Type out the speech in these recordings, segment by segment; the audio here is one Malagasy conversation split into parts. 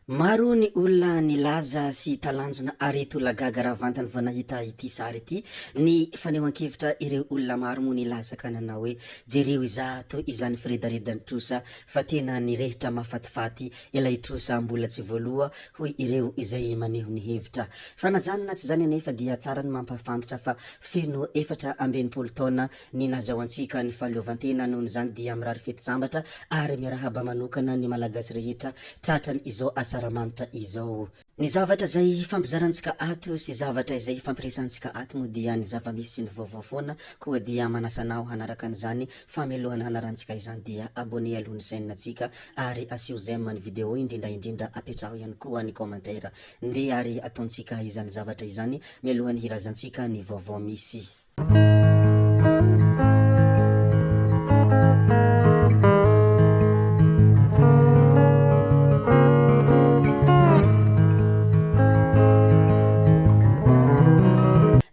Maro ny olona nilaza sy talanjona areto lagaga raha vantany vao nahita ity sary ity. Ny fanehoan-kevitra ireo olona maro moa nilazaka nanao hoe jereo izato izany firedaredany trosa fa tena nirehitra mahafatifaty ilay trosa mbola tsy voaloha hoy ireo izay maneho ny hevitra. Fa na zany na tsy zany anefa dia tsara ny mampafantatra fa feno 4 taona ny nazahoantsika ny fahaleovantena, nohon' izany dia mirary fety sambatra ary miarahaba manokana ny malagasy rehetra tratrany izao asaramanitra izao. Ny zavatra zay fampizarantsika ato sy zavatra izay fampiresantsika ato moa dia ny zava-misy ny vaovao foana, koa dia manasanao hanaraka an'izany famelohana hanarantsika izany dia abonné aloha ny chaîne-tsika ary asio j'aime ny vidéo indrindra apetraho ihany koa ny commentaire nde ary ataontsika izany zavatra izany mialohany hirazantsika ny vaovao misy.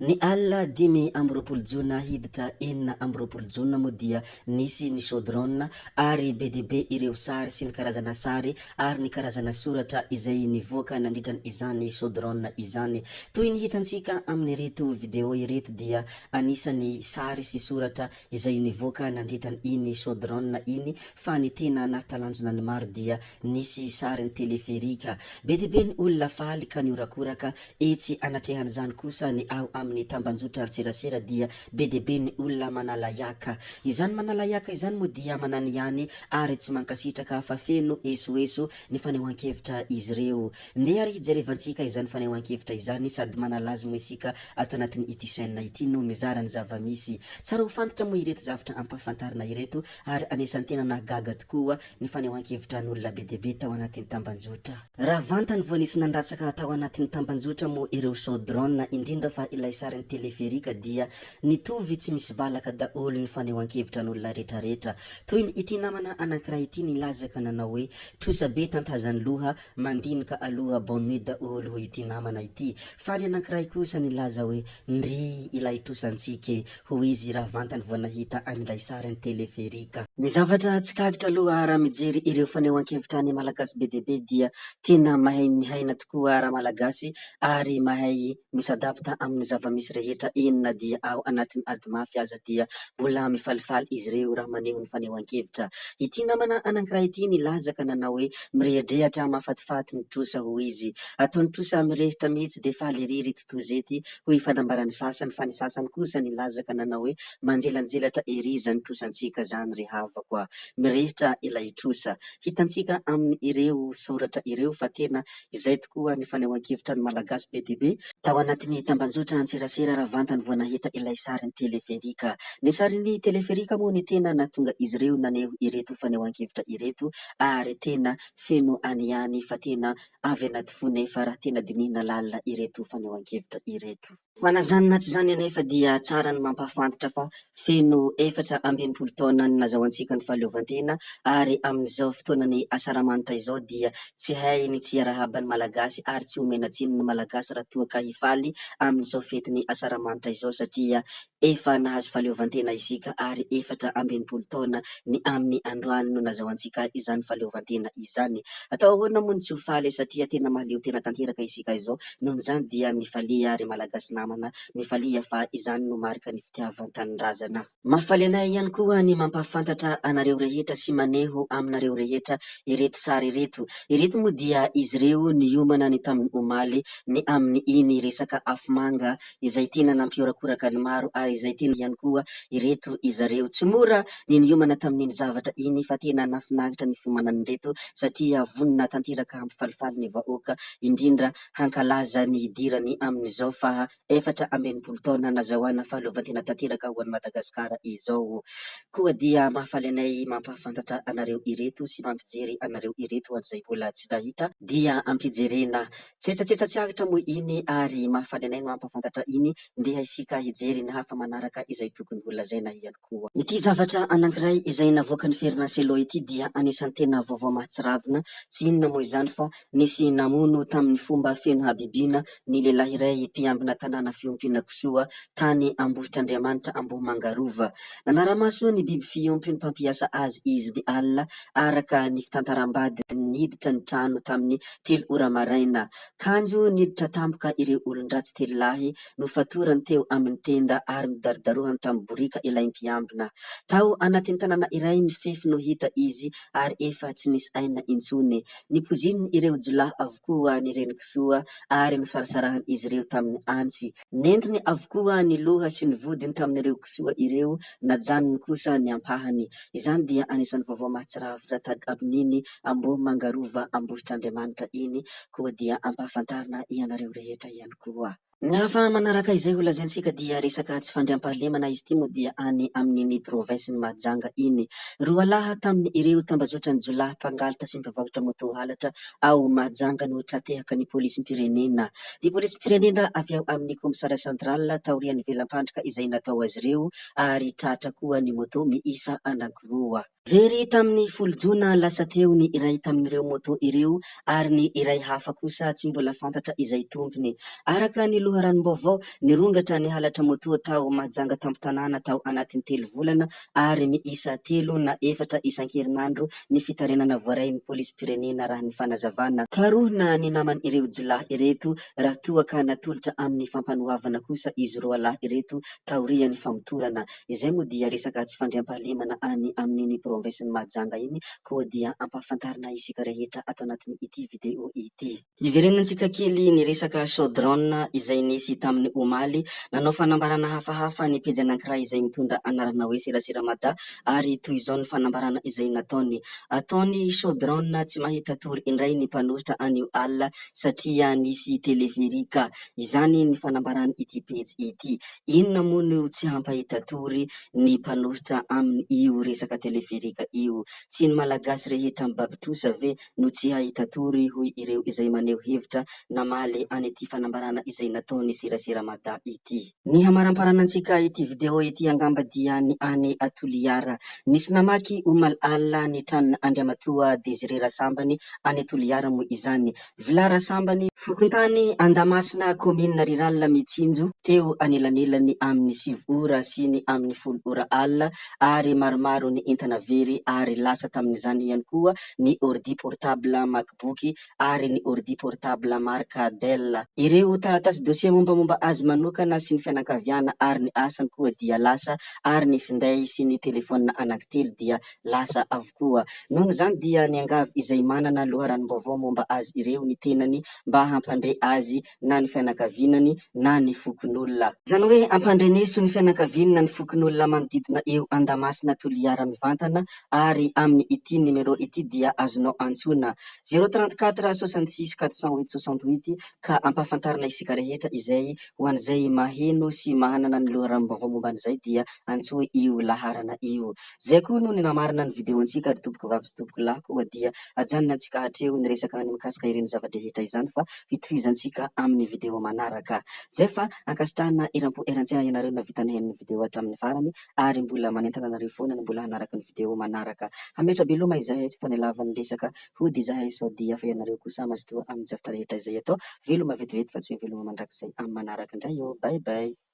Ny alina 5 hiditra 4 moa dia nisy ny chaudron ary be dia be ireo sary sy ny karazana sary ary ny karazana soratra izay nivoaka nandritran' izany chaudron izany. Toy ny hitantsika amin'ny reto vidéo ireto dia anisany sary sy soratra izay nivoaka nandritran' iny chaudron iny, fa ny tena nahatalanjona ny maro dia nisy sary ny teleferika. Be dia be ny olona faly ka niorakoraka etsy anatrehany zany kosa ny ao amin'ny tambanjotra Antserasera dia be dia be ny olona manalaiaka. Izany manalaiaka izany moa dia manany ihany ary tsy mankasitraka fa feno esoeso ny fanehoan-kevitra izy ireo. Nde ary hijerevantsika izany fanehoan-kevitra izany sady manalazy moa isika ato anatin'ny ity chaîne ity no mizara ny zava-misy. Tsara ho fantatra moa ireto zavatra ampahafantarina ireto ary anisan'ny tena nahagaga tokoa ny fanehoan-kevitra n'olona be dia be tao anatin'ny tambanjotra. Raha vantany vao nisy nandatsaka tao anatin'ny tambanjotra moa ireo chaudron, indrindra fa ilay sarin'ny teleferika dia nitovy tsy misy valaka daholo ny fanehoan-kevitra n'olona rehetrarehetra. Toy ny ity namana anankiray ity nilazaka nanao hoe trosa be tantazany loha mandinika aloha bonne nuit daholo hoy ity namana ity. Fa ny anankiray kosa nilaza hoe ndry ilay trosantsika hoy izy raha vantany vao nahita an'ilay sarin'ny teleferika. Ny zavatra tsikagitra aloha raha mijery ireo fanehoan-kevitra ny malagasy be dia be dia tena mahay mihaina tokoa raha malagasy ary mahay misadapta amin'ny zava-misy rehetra, enina dia ao anatin'ny ady mafy aza dia mbola mifalifaly izy ireo raha maneho ny fanehoan-kevitra. Ity namana anankiray ity nilazaka nanao hoe mirehadrehatra mahafatifaty ny trosa hoy izy, ataony trosa mirehitra mihitsy de faly ery totoizety hoy fanambarany sasany, fa ny sasany kosa nilazaka nanao hoe manjelanjelatra ery zany trosantsika zany ry havako, mirehitra ilay trosa. Hitantsika amin'ny ireo soratra ireo fa tena izay tokoa ny fanehoan-kevitra ny malagasy be dia be tao anatin'ny tambanjotra Antserasera raha vantany vao nahita ilay sarin'ny teleferika. Ny sarin'ny teleferika moa ny tena nahatonga izy ireo naneho ireto fanehoan-kevitra ireto ary tena feno any ihany fa tena avy anaty fo nefa raha tena dinihina lalina ireto fanehoan-kevitra ireto. Fa na zany na tsy zany anefa dia tsara ny mampafantatra fa feno 4 taona ny nazahoantsika ny fahaleovantena ary amin'izao fotoanany asaramanitra izao dia tsy hay ny tsy arahaban'ny malagasy ary tsy homena tsiny ny malagasy raha toa ka hifaly amin'izao fetiny asaramanitra izao, satria efa nahazo fahaleovantena isika ary 4 taona ny amin'ny androany no nazahoantsika izany fahaleovantena izany. Atao ahoana moa ny tsy ho faly satria tena mahaleo tena tanteraka isika izao, nohon' izany dia mifalia ary malagasy namana mifalia fa izany no marika ny fitiavan-tanindrazana. Mahafaly anay ihany koa ny mampahafantatra anareo rehetra sy maneho aminareo rehetra ireto sary ireto. Ireto moa dia izy ireo niomana ny tamin'ny omaly ny amin'ny iny resaka afomanga izay tena nampiorakoraka ny maro ary izay tena ihany koa ireto izareo. Tsy mora ny niomana tamin'iny zavatra iny fa tena nafinahitra ny fiomanana ireto satria vonona tanteraka hampifalifaly ny vahoaka, indrindra hankalaza ny idirany amin'izao fa 4 taona nazahoana fahaleovantena tanteraka ho an'i Madagasikara izao. Koa dia mahafaly anay mampahafantatra anareo ireto sy mampijery anareo ireto an'izay mbola tsy nahita dia ampijerena tsetsatsetsatsaharitra moa iny ary mahafaly anay mampahafantatra iny ndeha isika hijery ny hafa manaraka izay tokony ho lazaina ihany koa. Ity zavatra anankiray izay navoaka ny Ferdinand ity dia anisan'ny tena vaovao mahatsiravina, tsy inona moa izany fa nisy namono tamin'ny fomba feno habibiana ny lehilahy iray mpiambina tanàna fanapahana fiompina kisoa tany Ambohitr'Andriamanitra Ambohimangarova. Nanaramaso ny biby fiompiny mpampiasa azy izy ny alina araka ny fitantaram-bady niditra ny trano tamin'ny 3 ora maraina. Kanjo niditra tampoka ireo olon-dratsy 3 lahy no fatorany teo amin'ny tenda ary nodaridarohany tamin'ny borika ilay mpiambina. Tao anatin'ny tanàna iray mifefy no hita izy ary efa tsy nisy aina intsony. Nipozininy ireo jolahy avokoa ny Renkisoa ary nosarisarahany izy ireo tamin'ny antsy. Nentiny avokoa ny loha sy ny vodiny tamin'ireo kisoa ireo, najanony kosa ny ampahany. Izany dia anisan'ny vaovao mahatsiravitra tady amin'iny Ambohimangarova Ambohitr'Andriamanitra iny, koa dia ampahafantarina ianareo rehetra ihany koa. Ny hafa manaraka izay ho lazaintsika dia resaka tsy fandriampahalemana. Izy ity moa dia any amin'iny provinsin'ny Mahajanga iny. 2 lahy tamin'ny ireo tambazotran'ny jolahy mpangalatra sy mpivarotra moto halatra ao Mahajanga no tratehaka ny polisim-pirenena. Ny polisim-pirenena avy ao amin'ny komisaria sentrala taorian'ny velam-pandrika izay natao azy ireo ary tratra koa ny moto miisa 2. Very tamin'ny 10 Jona lasa teo ny iray tamin'ireo moto ireo ary ny iray hafa kosa tsy mbola fantatra izay tompony. Araka ny loharanom-baovao, nirongatra ny halatra moto tao Mahajanga tampo-tanàna tao anatin'ny 3 volana ary miisa 3 na 4 isan-kerinandro ny fitarenana voarain'ny polisim-pirenena raha ny fanazavana. Karohina ny naman ireo jolahy ireto raha toa ka natolotra amin'ny fampanohavana kosa izy 2 lahy ireto taorian'ny famotorana. Izay moa dia resaka tsy fandriampahalemana any amin'iny provinsin'ny Mahajanga iny, koa dia ampahafantarina isika rehetra ato anatin'ny ity video ity. Iverenantsika kely ny resaka chaudron izay nisy tamin'ny omaly. Nanao fanambarana hafahafa ny pejy anankiray izay mitondra anarana hoe Serasiramada ary toy izao ny fanambarana izay nataony. Ataony chaudron tsy mahita tory indray ny mpanohitra anio alina satria nisy teleferika. Izany ny fanambarana ity pejy ity. Inona moa no tsy hampahita tory ny mpanohitra amin'ny io resaka teleferika io? Tsy ny malagasy rehetra mibabitrosa ve no tsy hahita tory hoy ireo izay maneho hevitra namaly any ity fanambarana izay nataony Serasiramada ity. Ny hamaramparanantsika ity video ity angamba dia ny any Toliara. Nisy namaky omaly alina ny tranona Andriamatoa Desire Rasambany any Toliara moa izany. Vila Rasambany fokontany Andamasina commune rurale Mitsinjo teo anelanelany amin'ny 9 ora sy ny amin'ny 10 ora alina ary maromaro ny entana very ary lasa tamin'izany ihany koa ny ordi portable MacBook ary ny ordi portable marka Dell. Ireo taratasy dossier mombamomba azy manokana sy ny fianakaviana ary ny asany koa dia lasa ary ny finday sy ny telefona anankitelo dia lasa avokoa. Noho izany dia ny angavy izay manana loharanom-baovao momba azy ireo ny tenany mba hampandre azy na ny fianakavianany na ny fokon'olona. Izany hoe ampandreneso ny fianakaviana na ny fokon'olona manodidina eo Andamasina Toliara mivantana ary amin'ny ity numero ity dia azonao antsona 034 66 408 68 ka ampahafantarina isika rehetra izay ho an'izay maheno sy mahanana ny loharanom-baovao momba an'izay dia antsoa io laharana io. Zay koa no ny namarina ny videontsika ary tompoko vavy sy tompoko lahy koa dia ajanona antsika hatreo ny resaka ny mikasika ireny zava-drehetra izany fa hitohizantsika amin'ny video manaraka. Zay fa ankasitrahana eram-po eran-tsaina ianareo na vita nahen'ny video hatramin'ny farany ary mbola manentana anareo foana ny mbola hanaraka ny video manaraka. Hametra beloma izahay tsy tany lavan'ny resaka hody izahay sao dia fa ianareo kosa mazotoa amin'ny zavatra rehetra izay atao veloma vetivety fa tsy hoe veloma mandrakizay amin'ny manaraka indray io. Bye bye.